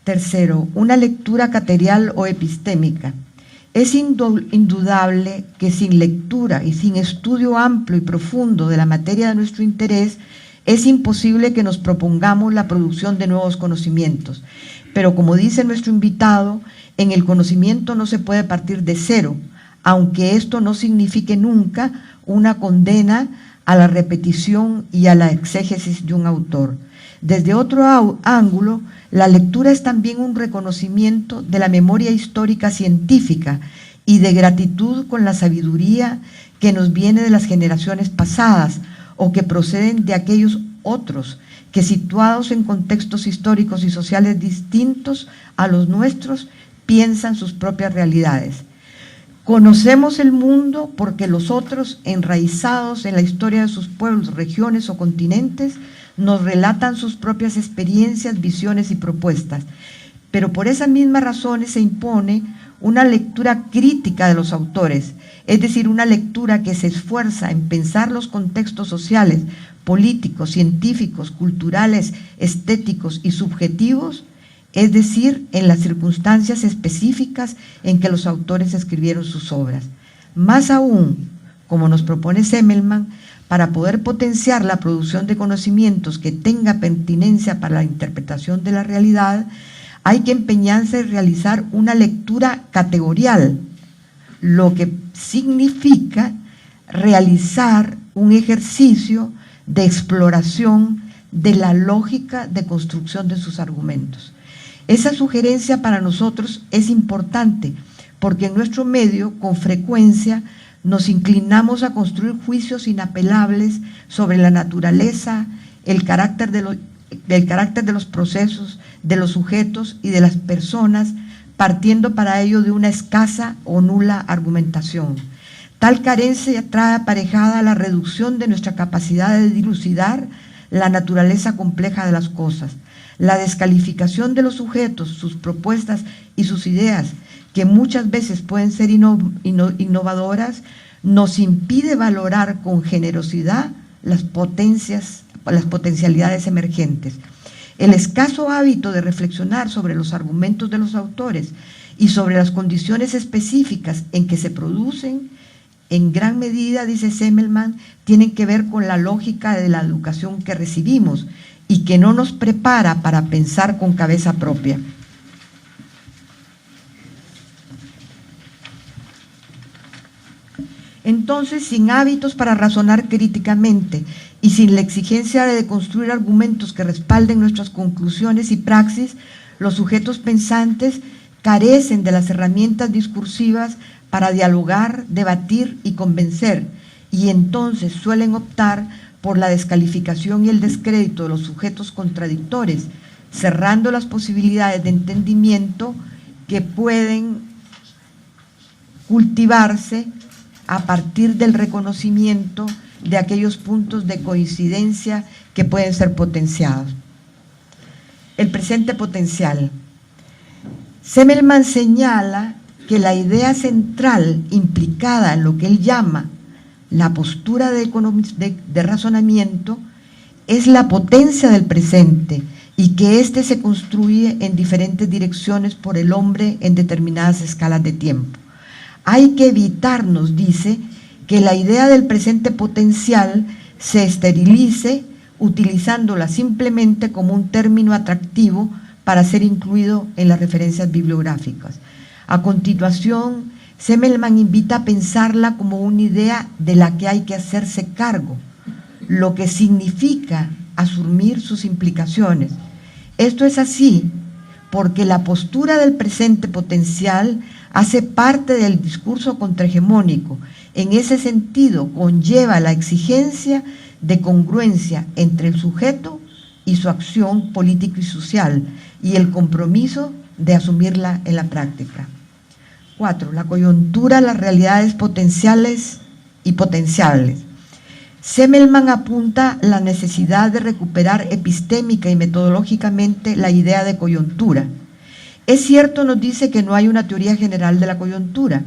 Tercero, una lectura categorial o epistémica. Es indudable que sin lectura y sin estudio amplio y profundo de la materia de nuestro interés, es imposible que nos propongamos la producción de nuevos conocimientos. Pero como dice nuestro invitado, en el conocimiento no se puede partir de cero, aunque esto no signifique nunca una condena a la repetición y a la exégesis de un autor. Desde otro ángulo, la lectura es también un reconocimiento de la memoria histórica científica y de gratitud con la sabiduría que nos viene de las generaciones pasadas o que proceden de aquellos otros que, situados en contextos históricos y sociales distintos a los nuestros, piensan sus propias realidades. Conocemos el mundo porque los otros, enraizados en la historia de sus pueblos, regiones o continentes, nos relatan sus propias experiencias, visiones y propuestas. Pero por esas mismas razones se impone una lectura crítica de los autores, es decir, una lectura que se esfuerza en pensar los contextos sociales, políticos, científicos, culturales, estéticos y subjetivos, es decir, en las circunstancias específicas en que los autores escribieron sus obras. Más aún, como nos propone Semmelmann, para poder potenciar la producción de conocimientos que tenga pertinencia para la interpretación de la realidad, hay que empeñarse en realizar una lectura categorial, lo que significa realizar un ejercicio de exploración de la lógica de construcción de sus argumentos. Esa sugerencia para nosotros es importante porque en nuestro medio, con frecuencia, nos inclinamos a construir juicios inapelables sobre la naturaleza, el carácter de los procesos, de los sujetos y de las personas, partiendo para ello de una escasa o nula argumentación. Tal carencia trae aparejada la reducción de nuestra capacidad de dilucidar la naturaleza compleja de las cosas, la descalificación de los sujetos, sus propuestas y sus ideas, que muchas veces pueden ser innovadoras, nos impide valorar con generosidad las potencialidades emergentes. El escaso hábito de reflexionar sobre los argumentos de los autores y sobre las condiciones específicas en que se producen, en gran medida, dice Semmelmann, tienen que ver con la lógica de la educación que recibimos y que no nos prepara para pensar con cabeza propia. Entonces, sin hábitos para razonar críticamente y sin la exigencia de construir argumentos que respalden nuestras conclusiones y praxis, los sujetos pensantes carecen de las herramientas discursivas para dialogar, debatir y convencer, y entonces suelen optar por la descalificación y el descrédito de los sujetos contradictores, cerrando las posibilidades de entendimiento que pueden cultivarse a partir del reconocimiento de aquellos puntos de coincidencia que pueden ser potenciados. El presente potencial. Semmelmann señala que la idea central implicada en lo que él llama la postura de razonamiento es la potencia del presente y que éste se construye en diferentes direcciones por el hombre en determinadas escalas de tiempo. Hay que evitar, nos dice, que la idea del presente potencial se esterilice utilizándola simplemente como un término atractivo para ser incluido en las referencias bibliográficas. A continuación, Semmelmann invita a pensarla como una idea de la que hay que hacerse cargo, lo que significa asumir sus implicaciones. Esto es así porque la postura del presente potencial hace parte del discurso contrahegemónico. En ese sentido, conlleva la exigencia de congruencia entre el sujeto y su acción política y social, y el compromiso de asumirla en la práctica. 4. La coyuntura, las realidades potenciales y potenciables. Semmelmann apunta la necesidad de recuperar epistémica y metodológicamente la idea de coyuntura. Es cierto, nos dice, que no hay una teoría general de la coyuntura,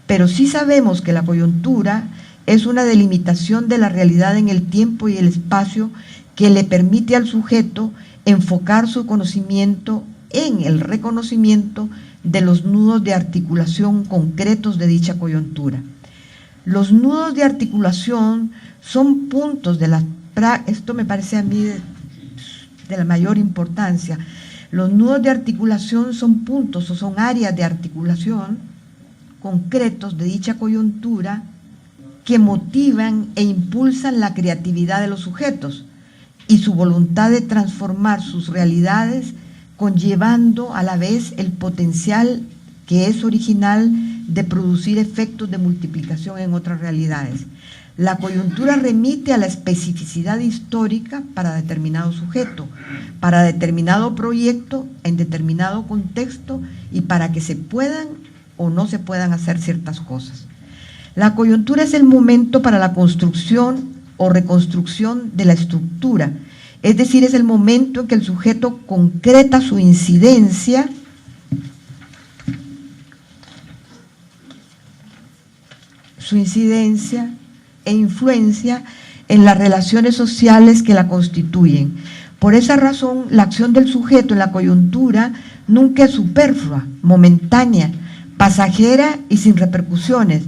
pero sí sabemos que la coyuntura es una delimitación de la realidad en el tiempo y el espacio que le permite al sujeto enfocar su conocimiento en el reconocimiento de los nudos de articulación concretos de dicha coyuntura. Los nudos de articulación son puntos de la... Esto me parece a mí de la mayor importancia. Los nudos de articulación son puntos o son áreas de articulación concretos de dicha coyuntura que motivan e impulsan la creatividad de los sujetos y su voluntad de transformar sus realidades, conllevando a la vez el potencial que es original de producir efectos de multiplicación en otras realidades. La coyuntura remite a la especificidad histórica para determinado sujeto, para determinado proyecto, en determinado contexto y para que se puedan o no se puedan hacer ciertas cosas. La coyuntura es el momento para la construcción o reconstrucción de la estructura, es decir, es el momento en que el sujeto concreta su incidencia e influencia en las relaciones sociales que la constituyen. Por esa razón, la acción del sujeto en la coyuntura nunca es superflua, momentánea, pasajera y sin repercusiones.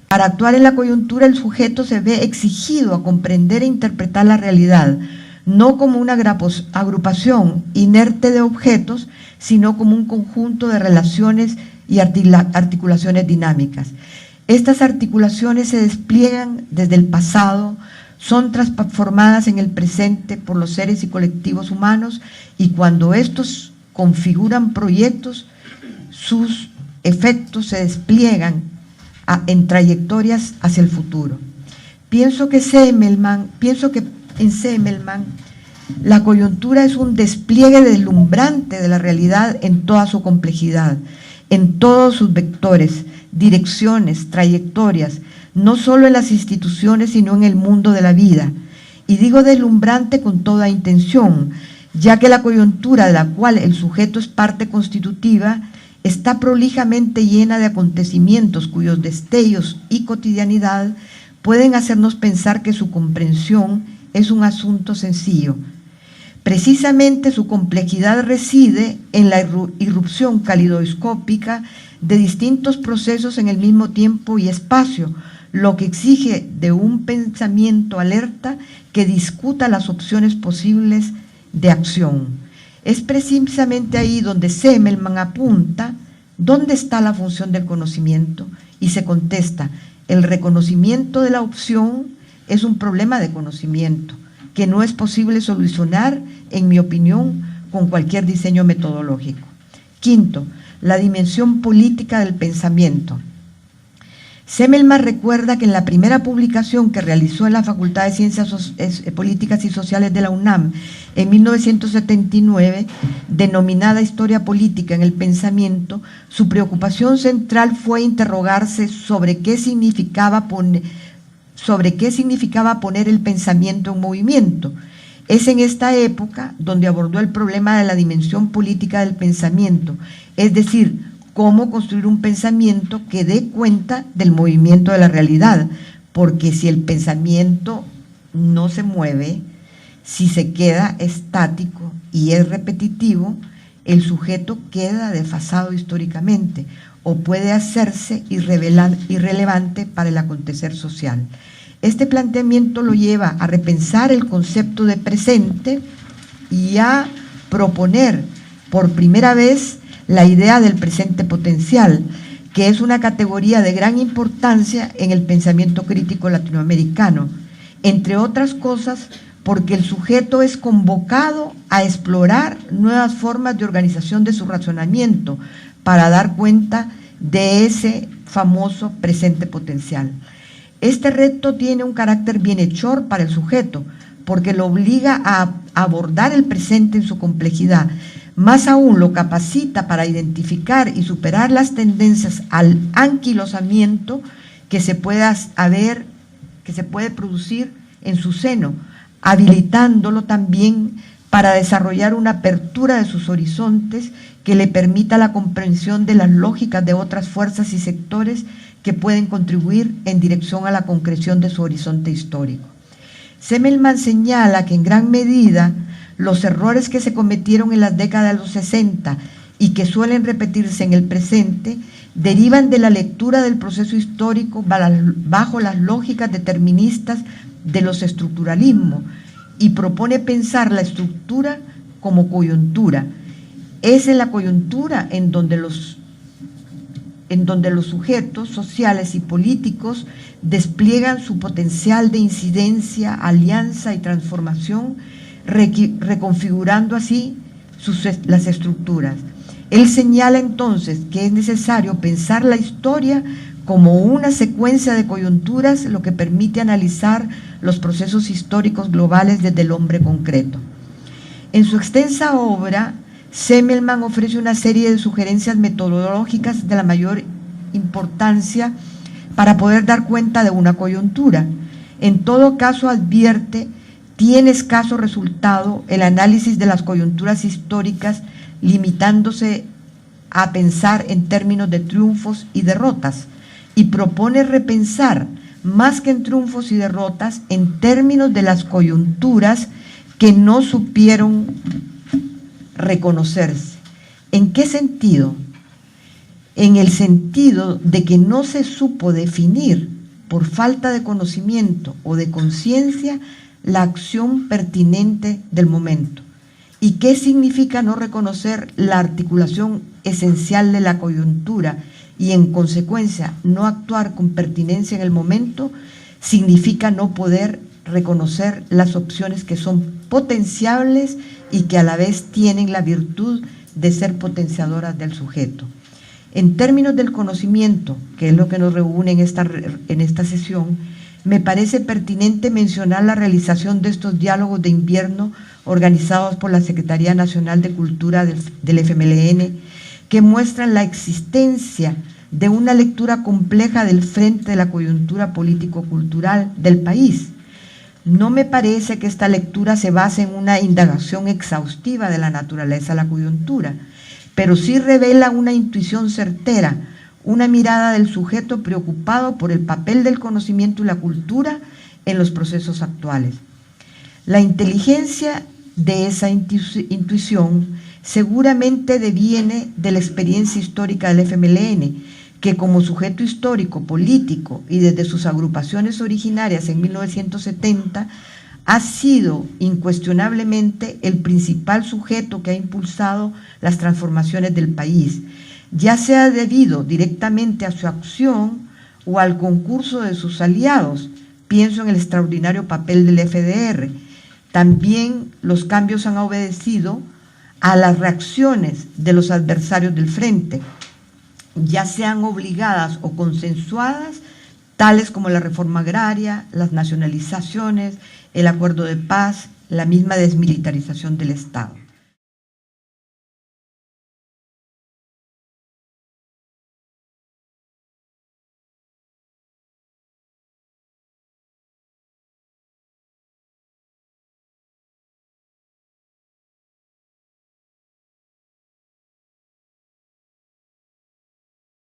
Para actuar en la coyuntura, el sujeto se ve exigido a comprender e interpretar la realidad, no como una agrupación inerte de objetos, sino como un conjunto de relaciones y articulaciones dinámicas. Estas articulaciones se despliegan desde el pasado, son transformadas en el presente por los seres y colectivos humanos, y cuando estos configuran proyectos, sus efectos se despliegan en trayectorias hacia el futuro. Pienso que en Semmelmann la coyuntura es un despliegue deslumbrante de la realidad en toda su complejidad, en todos sus vectores, direcciones, trayectorias, no solo en las instituciones, sino en el mundo de la vida. Y digo deslumbrante con toda intención, ya que la coyuntura de la cual el sujeto es parte constitutiva está prolijamente llena de acontecimientos cuyos destellos y cotidianidad pueden hacernos pensar que su comprensión es un asunto sencillo. Precisamente su complejidad reside en la irrupción calidoscópica de distintos procesos en el mismo tiempo y espacio, lo que exige de un pensamiento alerta que discuta las opciones posibles de acción. Es precisamente ahí donde Semmelmann apunta dónde está la función del conocimiento y se contesta: el reconocimiento de la opción es un problema de conocimiento que no es posible solucionar, en mi opinión, con cualquier diseño metodológico. Quinto, la dimensión política del pensamiento. Semmelmann recuerda que en la primera publicación que realizó en la Facultad de Ciencias Políticas y Sociales de la UNAM en 1979, denominada Historia Política en el Pensamiento, su preocupación central fue interrogarse sobre qué significaba poner el pensamiento en movimiento. Es en esta época donde abordó el problema de la dimensión política del pensamiento, es decir, cómo construir un pensamiento que dé cuenta del movimiento de la realidad, porque si el pensamiento no se mueve, si se queda estático y es repetitivo, el sujeto queda desfasado históricamente o puede hacerse irrelevante para el acontecer social. Este planteamiento lo lleva a repensar el concepto de presente y a proponer por primera vez la idea del presente potencial, que es una categoría de gran importancia en el pensamiento crítico latinoamericano, entre otras cosas porque el sujeto es convocado a explorar nuevas formas de organización de su razonamiento para dar cuenta de ese famoso presente potencial. Este reto tiene un carácter bienhechor para el sujeto, porque lo obliga a abordar el presente en su complejidad. Más aún, lo capacita para identificar y superar las tendencias al anquilosamiento que se puede producir en su seno, habilitándolo también para desarrollar una apertura de sus horizontes que le permita la comprensión de las lógicas de otras fuerzas y sectores que pueden contribuir en dirección a la concreción de su horizonte histórico. Semmelmann señala que en gran medida los errores que se cometieron en las décadas de los 60 y que suelen repetirse en el presente, derivan de la lectura del proceso histórico bajo las lógicas deterministas de los estructuralismos y propone pensar la estructura como coyuntura. Es en la coyuntura en donde los sujetos sociales y políticos despliegan su potencial de incidencia, alianza y transformación, reconfigurando así las estructuras. Él señala entonces que es necesario pensar la historia como una secuencia de coyunturas, lo que permite analizar los procesos históricos globales desde el hombre concreto. En su extensa obra, Semmelmann ofrece una serie de sugerencias metodológicas de la mayor importancia para poder dar cuenta de una coyuntura. En todo caso, advierte, tiene escaso resultado el análisis de las coyunturas históricas, limitándose a pensar en términos de triunfos y derrotas, y propone repensar, más que en triunfos y derrotas, en términos de las coyunturas que no supieron reconocerse. ¿En qué sentido? En el sentido de que no se supo definir, por falta de conocimiento o de conciencia, la acción pertinente del momento. ¿Y qué significa no reconocer la articulación esencial de la coyuntura y en consecuencia no actuar con pertinencia en el momento? Significa no poder reconocer las opciones que son potenciables y que a la vez tienen la virtud de ser potenciadoras del sujeto. En términos del conocimiento, que es lo que nos reúne en esta sesión, me parece pertinente mencionar la realización de estos diálogos de invierno organizados por la Secretaría Nacional de Cultura del FMLN, que muestran la existencia de una lectura compleja del frente de la coyuntura político-cultural del país. No me parece que esta lectura se base en una indagación exhaustiva de la naturaleza de la coyuntura, pero sí revela una intuición certera, una mirada del sujeto preocupado por el papel del conocimiento y la cultura en los procesos actuales. La inteligencia de esa intuición seguramente deviene de la experiencia histórica del FMLN, que como sujeto histórico, político y desde sus agrupaciones originarias en 1970, ha sido incuestionablemente el principal sujeto que ha impulsado las transformaciones del país, ya sea debido directamente a su acción o al concurso de sus aliados. Pienso en el extraordinario papel del FDR. También los cambios han obedecido a las reacciones de los adversarios del frente, ya sean obligadas o consensuadas, tales como la reforma agraria, las nacionalizaciones, el acuerdo de paz, la misma desmilitarización del Estado.